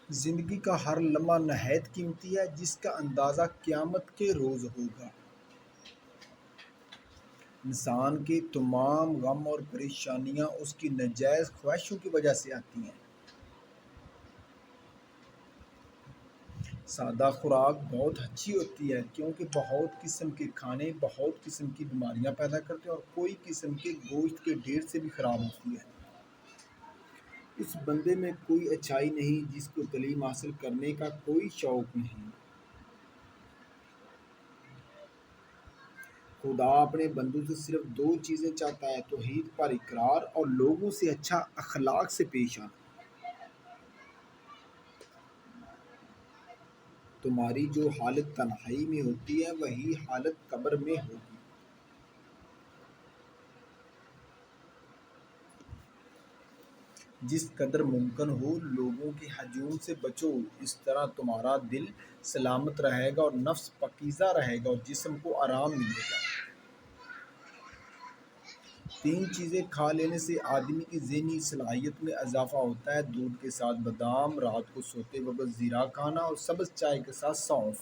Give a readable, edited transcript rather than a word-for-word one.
زندگی کا ہر لمحہ نہایت قیمتی ہے، جس کا اندازہ قیامت کے روز ہوگا۔ انسان کے تمام غم اور پریشانیاں اس کی ناجائز خواہشوں کی وجہ سے آتی ہیں۔ سادہ خوراک بہت اچھی ہوتی ہے کیونکہ بہت قسم کے کھانے بہت قسم کی بیماریاں پیدا کرتے ہیں اور کوئی قسم کے گوشت کے ڈھیر سے بھی خراب ہوتی ہے۔ اس بندے میں کوئی اچھائی نہیں جس کو تعلیم حاصل کرنے کا کوئی شوق نہیں۔ خدا اپنے بندوں سے صرف دو چیزیں چاہتا ہے: توحید پر اقرار اور لوگوں سے اچھا اخلاق سے پیش آنا۔ تمہاری جو حالت تنہائی میں ہوتی ہے وہی حالت قبر میں ہوگی۔ جس قدر ممکن ہو لوگوں کے ہجوم سے بچو، اس طرح تمہارا دل سلامت رہے گا اور نفس پاکیزہ رہے گا اور جسم کو آرام ملے گا۔ تین چیزیں کھا لینے سے آدمی کی ذہنی صلاحیت میں اضافہ ہوتا ہے: دودھ کے ساتھ بادام، رات کو سوتے وقت زیرہ کھانا اور سبز چائے کے ساتھ سونف۔